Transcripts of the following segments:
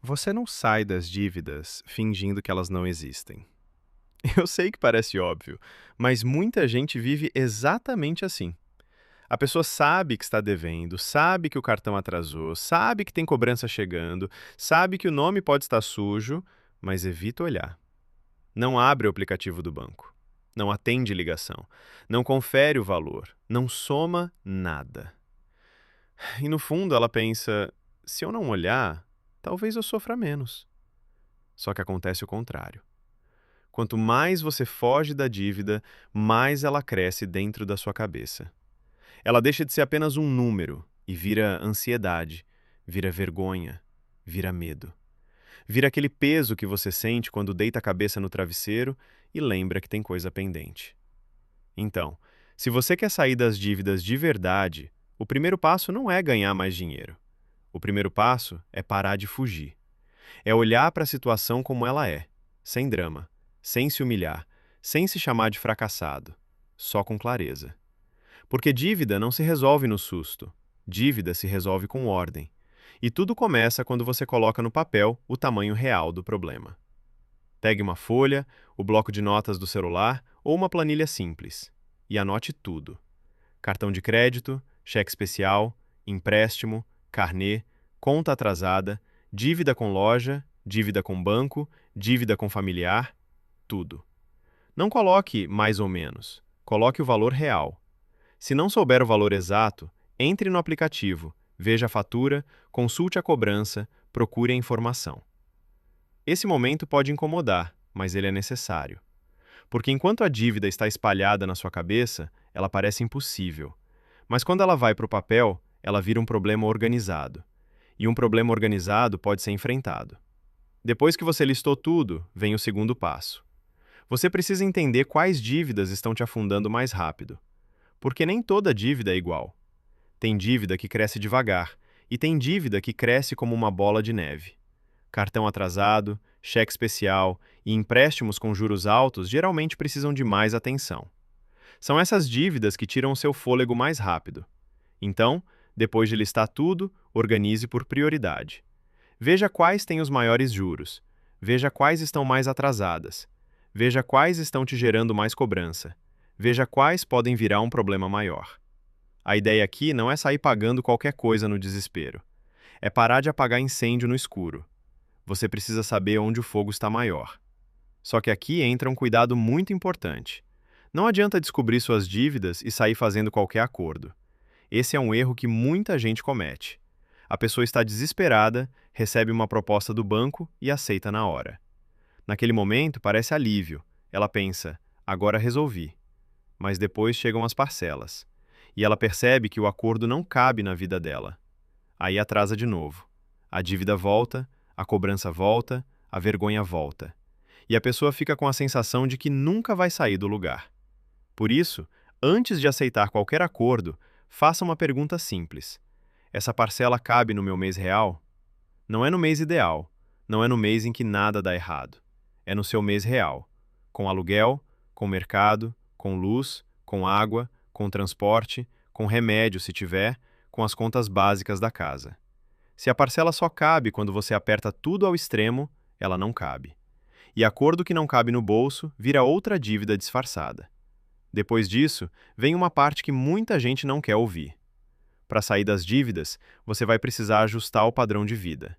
Você não sai das dívidas fingindo que elas não existem. Eu sei que parece óbvio, mas muita gente vive exatamente assim. A pessoa sabe que está devendo, sabe que o cartão atrasou, sabe que tem cobrança chegando, sabe que o nome pode estar sujo, mas evita olhar. Não abre o aplicativo do banco. Não atende ligação. Não confere o valor. Não soma nada. E no fundo ela pensa: se eu não olhar, talvez eu sofra menos. Só que acontece o contrário. Quanto mais você foge da dívida, mais ela cresce dentro da sua cabeça. Ela deixa de ser apenas um número e vira ansiedade, vira vergonha, vira medo. Vira aquele peso que você sente quando deita a cabeça no travesseiro e lembra que tem coisa pendente. Então, se você quer sair das dívidas de verdade, o primeiro passo não é ganhar mais dinheiro. O primeiro passo é parar de fugir. É olhar para a situação como ela é, sem drama, sem se humilhar, sem se chamar de fracassado, só com clareza. Porque dívida não se resolve no susto, dívida se resolve com ordem. E tudo começa quando você coloca no papel o tamanho real do problema. Pegue uma folha, o bloco de notas do celular ou uma planilha simples e anote tudo: cartão de crédito, cheque especial, empréstimo, carnê, conta atrasada, dívida com loja, dívida com banco, dívida com familiar, tudo. Não coloque mais ou menos, coloque o valor real. Se não souber o valor exato, entre no aplicativo, veja a fatura, consulte a cobrança, procure a informação. Esse momento pode incomodar, mas ele é necessário. Porque enquanto a dívida está espalhada na sua cabeça, ela parece impossível. Mas quando ela vai para o papel, ela vira um problema organizado. E um problema organizado pode ser enfrentado. Depois que você listou tudo, vem o segundo passo. Você precisa entender quais dívidas estão te afundando mais rápido. Porque nem toda dívida é igual. Tem dívida que cresce devagar, e tem dívida que cresce como uma bola de neve. Cartão atrasado, cheque especial e empréstimos com juros altos geralmente precisam de mais atenção. São essas dívidas que tiram o seu fôlego mais rápido. Então, depois de listar tudo, organize por prioridade. Veja quais têm os maiores juros. Veja quais estão mais atrasadas. Veja quais estão te gerando mais cobrança. Veja quais podem virar um problema maior. A ideia aqui não é sair pagando qualquer coisa no desespero. É parar de apagar incêndio no escuro. Você precisa saber onde o fogo está maior. Só que aqui entra um cuidado muito importante. Não adianta descobrir suas dívidas e sair fazendo qualquer acordo. Esse é um erro que muita gente comete. A pessoa está desesperada, recebe uma proposta do banco e aceita na hora. Naquele momento parece alívio. Ela pensa: agora resolvi. Mas depois chegam as parcelas. E ela percebe que o acordo não cabe na vida dela. Aí atrasa de novo. A dívida volta, a cobrança volta, a vergonha volta. E a pessoa fica com a sensação de que nunca vai sair do lugar. Por isso, antes de aceitar qualquer acordo, faça uma pergunta simples: essa parcela cabe no meu mês real? Não é no mês ideal, não é no mês em que nada dá errado. É no seu mês real, com aluguel, com mercado, com luz, com água, com transporte, com remédio se tiver, com as contas básicas da casa. Se a parcela só cabe quando você aperta tudo ao extremo, ela não cabe. E acordo que não cabe no bolso vira outra dívida disfarçada. Depois disso, vem uma parte que muita gente não quer ouvir. Para sair das dívidas, você vai precisar ajustar o padrão de vida.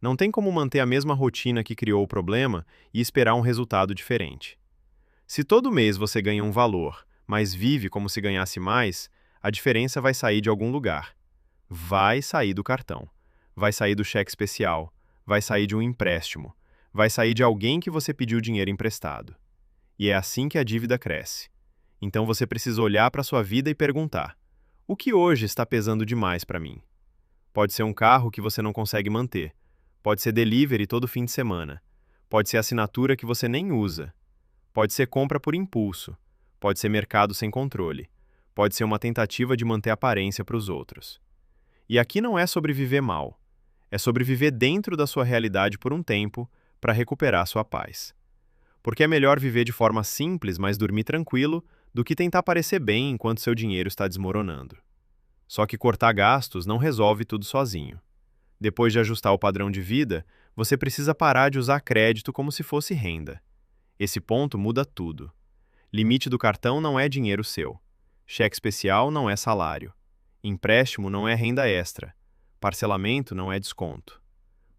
Não tem como manter a mesma rotina que criou o problema e esperar um resultado diferente. Se todo mês você ganha um valor, mas vive como se ganhasse mais, a diferença vai sair de algum lugar. Vai sair do cartão, vai sair do cheque especial, vai sair de um empréstimo, vai sair de alguém que você pediu dinheiro emprestado. E é assim que a dívida cresce. Então você precisa olhar para a sua vida e perguntar: o que hoje está pesando demais para mim? Pode ser um carro que você não consegue manter. Pode ser delivery todo fim de semana. Pode ser assinatura que você nem usa. Pode ser compra por impulso. Pode ser mercado sem controle. Pode ser uma tentativa de manter aparência para os outros. E aqui não é sobre viver mal. É sobre viver dentro da sua realidade por um tempo para recuperar sua paz. Porque é melhor viver de forma simples, mas dormir tranquilo, do que tentar parecer bem enquanto seu dinheiro está desmoronando. Só que cortar gastos não resolve tudo sozinho. Depois de ajustar o padrão de vida, Você precisa parar de usar crédito como se fosse renda. Esse ponto muda tudo. Limite do cartão não é dinheiro seu. Cheque especial não é salário. Empréstimo não é renda extra. Parcelamento não é desconto.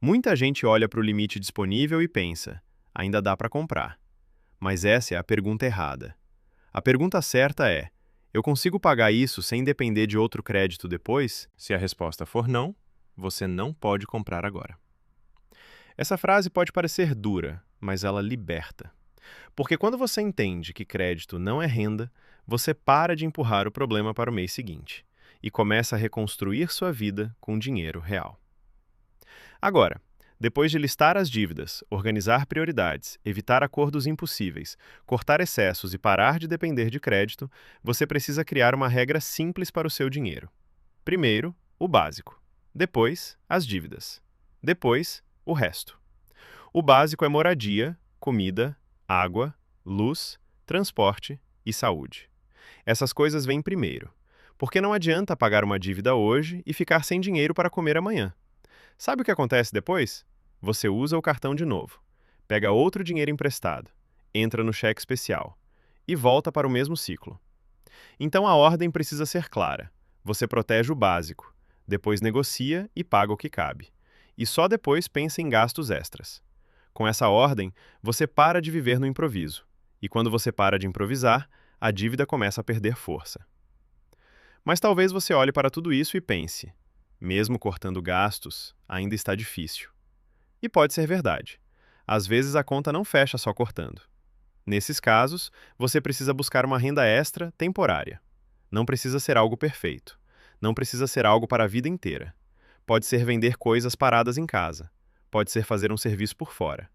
Muita gente olha para o limite disponível e pensa: ainda dá para comprar. Mas essa é a pergunta errada. A pergunta certa é: eu consigo pagar isso sem depender de outro crédito depois? Se a resposta for não, você não pode comprar agora. Essa frase pode parecer dura, mas ela liberta. Porque quando você entende que crédito não é renda, você para de empurrar o problema para o mês seguinte e começa a reconstruir sua vida com dinheiro real. Agora, depois de listar as dívidas, organizar prioridades, evitar acordos impossíveis, cortar excessos e parar de depender de crédito, você precisa criar uma regra simples para o seu dinheiro. Primeiro, o básico. Depois, as dívidas. Depois, o resto. O básico é moradia, comida, água, luz, transporte e saúde. Essas coisas vêm primeiro, porque não adianta pagar uma dívida hoje e ficar sem dinheiro para comer amanhã. Sabe o que acontece depois? Você usa o cartão de novo, pega outro dinheiro emprestado, entra no cheque especial e volta para o mesmo ciclo. Então a ordem precisa ser clara. Você protege o básico, depois negocia e paga o que cabe. E só depois pensa em gastos extras. Com essa ordem, você para de viver no improviso. E quando você para de improvisar, a dívida começa a perder força. Mas talvez você olhe para tudo isso e pense: mesmo cortando gastos, ainda está difícil. E pode ser verdade. Às vezes a conta não fecha só cortando. Nesses casos, você precisa buscar uma renda extra temporária. Não precisa ser algo perfeito. Não precisa ser algo para a vida inteira. Pode ser vender coisas paradas em casa. Pode ser fazer um serviço por fora.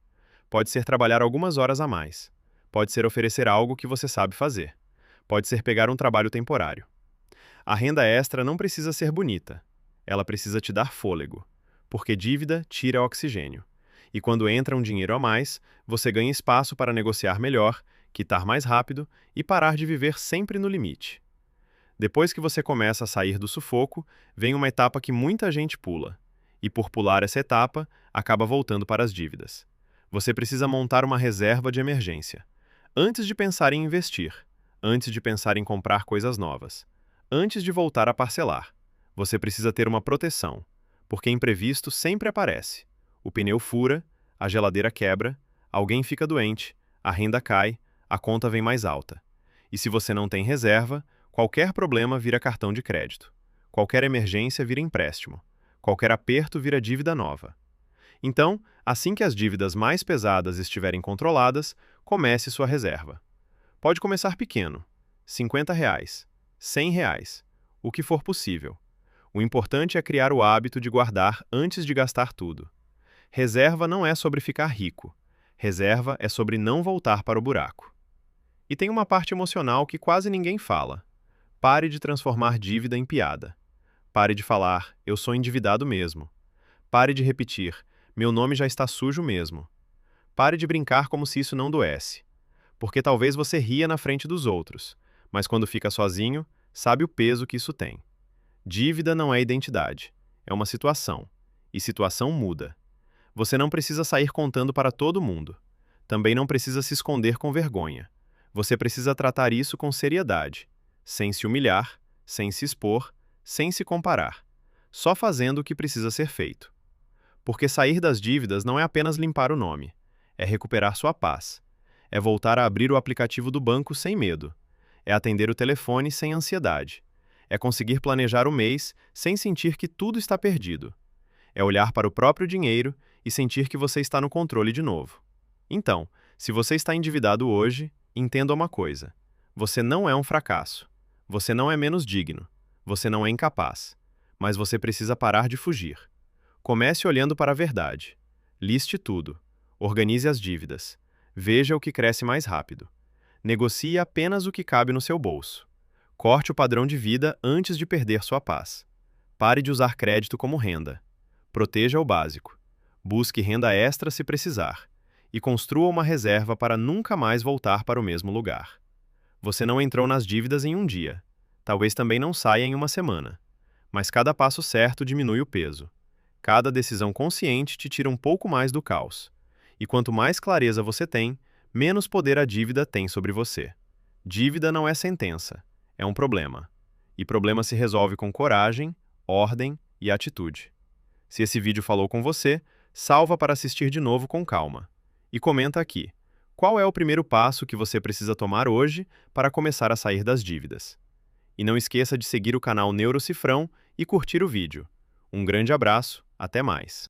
Pode ser trabalhar algumas horas a mais. Pode ser oferecer algo que você sabe fazer. Pode ser pegar um trabalho temporário. A renda extra não precisa ser bonita. Ela precisa te dar fôlego, porque dívida tira oxigênio. E quando entra um dinheiro a mais, você ganha espaço para negociar melhor, quitar mais rápido e parar de viver sempre no limite. Depois que você começa a sair do sufoco, vem uma etapa que muita gente pula. E por pular essa etapa, acaba voltando para as dívidas. Você precisa montar uma reserva de emergência. Antes de pensar em investir, antes de pensar em comprar coisas novas, antes de voltar a parcelar, você precisa ter uma proteção, porque imprevisto sempre aparece. O pneu fura, a geladeira quebra, alguém fica doente, a renda cai, a conta vem mais alta. E se você não tem reserva, qualquer problema vira cartão de crédito. Qualquer emergência vira empréstimo. Qualquer aperto vira dívida nova. Então, assim que as dívidas mais pesadas estiverem controladas, comece sua reserva. Pode começar pequeno, R$ 50, R$ 100, o que for possível. O importante é criar o hábito de guardar antes de gastar tudo. Reserva não é sobre ficar rico. Reserva é sobre não voltar para o buraco. E tem uma parte emocional que quase ninguém fala. Pare de transformar dívida em piada. Pare de falar: eu sou endividado mesmo. Pare de repetir: meu nome já está sujo mesmo. Pare de brincar como se isso não doesse. Porque talvez você ria na frente dos outros, mas quando fica sozinho, sabe o peso que isso tem. Dívida não é identidade, é uma situação. E situação muda. Você não precisa sair contando para todo mundo. Também não precisa se esconder com vergonha. Você precisa tratar isso com seriedade, sem se humilhar, sem se expor, sem se comparar, só fazendo o que precisa ser feito. Porque sair das dívidas não é apenas limpar o nome, é recuperar sua paz, é voltar a abrir o aplicativo do banco sem medo, é atender o telefone sem ansiedade, é conseguir planejar o mês sem sentir que tudo está perdido, é olhar para o próprio dinheiro e sentir que você está no controle de novo. Então, se você está endividado hoje, entenda uma coisa: você não é um fracasso, você não é menos digno, você não é incapaz, mas você precisa parar de fugir. Comece olhando para a verdade. Liste tudo. Organize as dívidas. Veja o que cresce mais rápido. Negocie apenas o que cabe no seu bolso. Corte o padrão de vida antes de perder sua paz. Pare de usar crédito como renda. Proteja o básico. Busque renda extra se precisar. E construa uma reserva para nunca mais voltar para o mesmo lugar. Você não entrou nas dívidas em um dia. Talvez também não saia em uma semana. Mas cada passo certo diminui o peso. Cada decisão consciente te tira um pouco mais do caos. E quanto mais clareza você tem, menos poder a dívida tem sobre você. Dívida não é sentença, é um problema. E problema se resolve com coragem, ordem e atitude. Se esse vídeo falou com você, salva para assistir de novo com calma. E comenta aqui: qual é o primeiro passo que você precisa tomar hoje para começar a sair das dívidas? E não esqueça de seguir o canal Neurocifrão e curtir o vídeo. Um grande abraço, até mais!